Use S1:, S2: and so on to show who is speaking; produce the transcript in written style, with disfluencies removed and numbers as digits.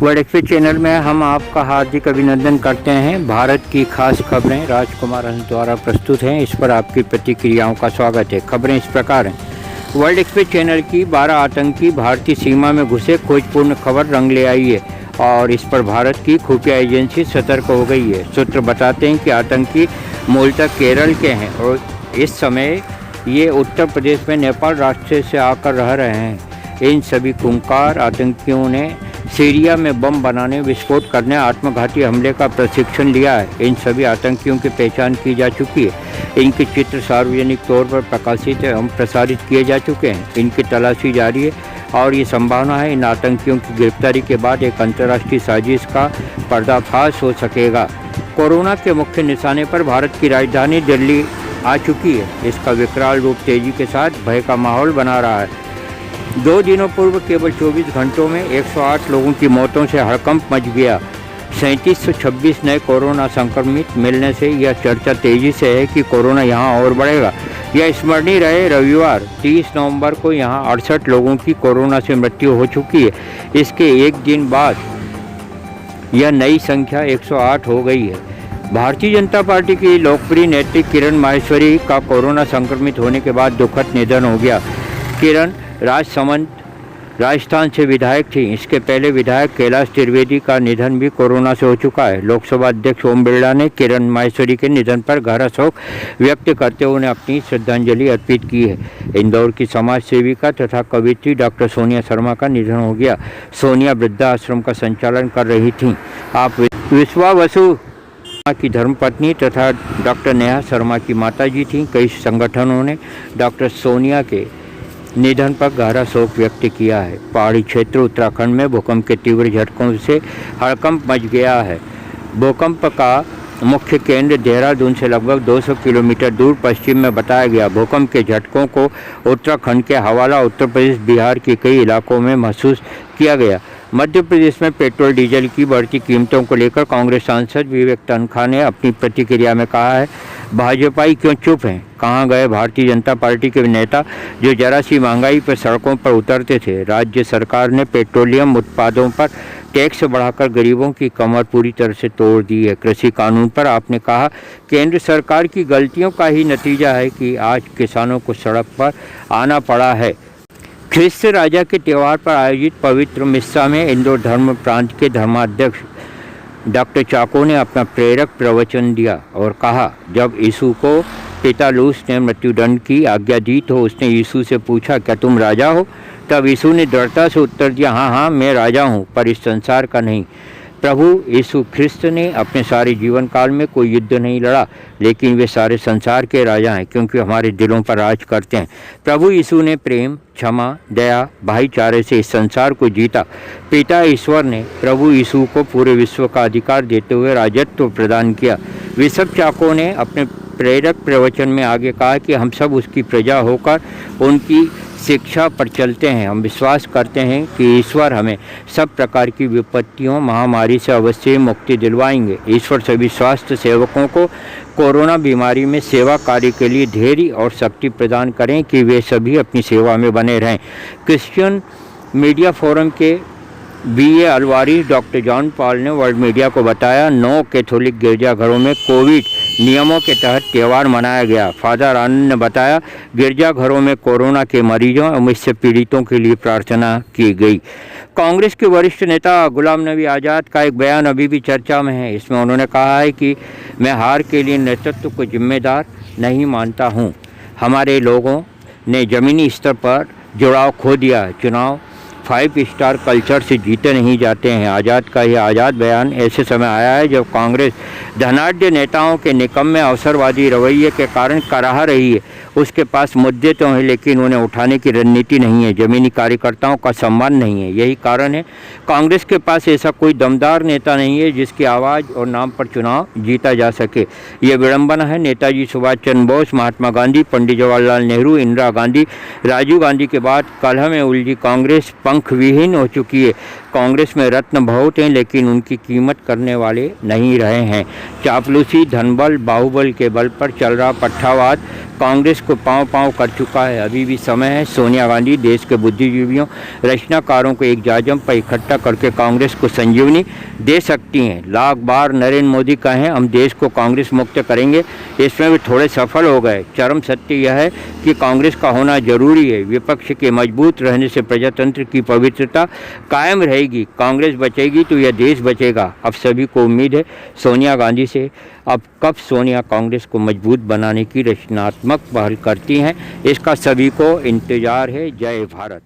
S1: World express channel में हम आपका हार्दिक अभिनंदन करते हैं। भारत की खास खबरें राजकुमार हंस द्वारा प्रस्तुत हैं। इस पर आपकी प्रतिक्रियाओं का स्वागत है। खबरें इस प्रकार हैं। वर्ल्ड एक्सप्रेस चैनल की 12 आतंकी भारतीय सीमा में घुसे, खोजपूर्ण खबर रंग ले आई है और इस पर भारत की खुफिया एजेंसी सतर्क हो गई है। सूत्र बताते हैं कि आतंकी मूलतः केरल के हैं और इस समय ये उत्तर प्रदेश में नेपाल रास्ते से आकर रह रहे हैं। इन सभी खूंखार आतंकियों ने सीरिया में बम बनाने, विस्फोट करने, आत्मघाती हमले का प्रशिक्षण लिया है। इन सभी आतंकियों की पहचान की जा चुकी है। इनके चित्र सार्वजनिक तौर पर प्रकाशित एवं प्रसारित किए जा चुके हैं। इनकी तलाशी जारी है और ये संभावना है इन आतंकियों की गिरफ्तारी के बाद एक अंतर्राष्ट्रीय साजिश का पर्दाफाश हो सकेगा। कोरोना के मुख्य निशाने पर भारत की राजधानी दिल्ली आ चुकी है। इसका विकराल रूप तेजी के साथ भय का माहौल बना रहा है। 2 दिनों पूर्व केवल 24 घंटों में 108 लोगों की मौतों से हड़कंप मच गया। 3726 नए कोरोना संक्रमित मिलने से यह चर्चा तेजी से है कि कोरोना यहां और बढ़ेगा। यह स्मरणीय रहे, रविवार 30 नवंबर को यहां 68 लोगों की कोरोना से मृत्यु हो चुकी है। इसके एक दिन बाद यह नई संख्या 108 हो गई है। भारतीय जनता पार्टी की लोकप्रिय नेत्री किरण माहेश्वरी का कोरोना संक्रमित होने के बाद दुखद निधन हो गया। किरण राजसमंद राजस्थान से विधायक थी। इसके पहले विधायक कैलाश त्रिवेदी का निधन भी कोरोना से हो चुका है। लोकसभा अध्यक्ष ओम बिरला ने किरण माहेश्वरी के निधन पर गहरा शोक व्यक्त करते हुए उन्हें अपनी श्रद्धांजलि अर्पित की है। इंदौर की समाज सेविका तथा कवियत्री डॉक्टर सोनिया शर्मा का निधन हो गया। सोनिया वृद्धाश्रम का संचालन कर रही थीं। आप विश्वा बसु की धर्मपत्नी तथा डॉक्टर नेहा शर्मा की माताजी थीं। कई संगठनों ने डॉक्टर सोनिया के निधन पर गहरा शोक व्यक्त किया है। पहाड़ी क्षेत्र उत्तराखंड में भूकंप के तीव्र झटकों से हड़कंप मच गया है। भूकंप का मुख्य केंद्र देहरादून से लगभग 200 किलोमीटर दूर पश्चिम में बताया गया। भूकंप के झटकों को उत्तराखंड के हवाला उत्तर प्रदेश, बिहार के कई इलाकों में महसूस किया गया। मध्य प्रदेश में पेट्रोल डीजल की बढ़ती कीमतों को लेकर कांग्रेस सांसद विवेक तन्खा ने अपनी प्रतिक्रिया में कहा है, भाजपाई क्यों चुप हैं? कहाँ गए भारतीय जनता पार्टी के नेता जो जरा सी महंगाई पर सड़कों पर उतरते थे? राज्य सरकार ने पेट्रोलियम उत्पादों पर टैक्स बढ़ाकर गरीबों की कमर पूरी तरह से तोड़ दी है। कृषि कानून पर आपने कहा, केंद्र सरकार की गलतियों का ही नतीजा है कि आज किसानों को सड़क पर आना पड़ा है। ख्रिस्त राजा के त्यौहार पर आयोजित पवित्र मिस्सा में इंदौर धर्म प्रांत के धर्माध्यक्ष डॉक्टर चाको ने अपना प्रेरक प्रवचन दिया और कहा, जब यीशु को पिता लूस ने मृत्युदंड की आज्ञा दी तो उसने यीशु से पूछा, क्या तुम राजा हो? तब यीशु ने दृढ़ता से उत्तर दिया, हाँ मैं राजा हूँ, पर इस संसार का नहीं। प्रभु यीशु ख्रिस्त ने अपने सारे जीवन काल में कोई युद्ध नहीं लड़ा, लेकिन वे सारे संसार के राजा हैं क्योंकि हमारे दिलों पर राज करते हैं। प्रभु यीशु ने प्रेम, क्षमा, दया, भाईचारे से इस संसार को जीता। पिता ईश्वर ने प्रभु यीशु को पूरे विश्व का अधिकार देते हुए राजत्व प्रदान किया। बिशप चाको ने अपने प्रेरक प्रवचन में आगे कहा कि हम सब उसकी प्रजा होकर उनकी शिक्षा पर चलते हैं। हम विश्वास करते हैं कि ईश्वर हमें सब प्रकार की विपत्तियों, महामारी से अवश्य मुक्ति दिलवाएंगे। ईश्वर सभी स्वास्थ्य सेवकों को कोरोना बीमारी में सेवा कार्य के लिए धैर्य और शक्ति प्रदान करें कि वे सभी अपनी सेवा में बने रहें। क्रिश्चियन मीडिया फोरम के BA अलवारी डॉक्टर जॉन पॉल ने वर्ल्ड मीडिया को बताया, 9 कैथोलिक गिरजाघरों में कोविड नियमों के तहत त्यौहार मनाया गया। फादर आनंद ने बताया, गिरजाघरों में कोरोना के मरीजों एवं इससे पीड़ितों के लिए प्रार्थना की गई। कांग्रेस के वरिष्ठ नेता गुलाम नबी आज़ाद का एक बयान अभी भी चर्चा में है। इसमें उन्होंने कहा है कि मैं हार के लिए नेतृत्व को जिम्मेदार नहीं मानता हूँ। हमारे लोगों ने ज़मीनी स्तर पर जुड़ाव खो दिया है। चुनाव 5 स्टार कल्चर से जीते नहीं जाते हैं। आज़ाद का यह आज़ाद बयान ऐसे समय आया है जब कांग्रेस धनाढ्य नेताओं के निकम्मे अवसरवादी रवैये के कारण कराह रही है। उसके पास मुद्दे तो हैं लेकिन उन्हें उठाने की रणनीति नहीं है। ज़मीनी कार्यकर्ताओं का सम्मान नहीं है। यही कारण है कांग्रेस के पास ऐसा कोई दमदार नेता नहीं है जिसकी आवाज़ और नाम पर चुनाव जीता जा सके। ये विडंबना है। नेताजी सुभाष चंद्र बोस, महात्मा गांधी, पंडित जवाहरलाल नेहरू, इंदिरा गांधी, राजीव गांधी के बाद कलह में उलझी कांग्रेस पंख विहीन हो चुकी है। कांग्रेस में रत्न बहुत हैं, लेकिन उनकी कीमत करने वाले नहीं रहे हैं। चापलूसी, धनबल, बाहुबल के बल पर चल रहा पट्टावाद कांग्रेस को पांव पांव कर चुका है। अभी भी समय है। सोनिया गांधी देश के बुद्धिजीवियों, रचनाकारों को एक जाजम पर इकट्ठा करके कांग्रेस को संजीवनी दे सकती हैं। लाख बार नरेंद्र मोदी कहें हम देश को कांग्रेस मुक्त करेंगे, इसमें भी थोड़े सफल हो गए। चरम सत्य यह है कि कांग्रेस का होना जरूरी है। विपक्ष के मजबूत रहने से प्रजातंत्र की पवित्रता कायम रहेगी। कांग्रेस बचेगी तो यह देश बचेगा। अब सभी को उम्मीद है सोनिया गांधी से। अब कब सोनिया कांग्रेस को मजबूत बनाने की रचनात्मक पहल करती हैं, इसका सभी को इंतजार है। जय भारत।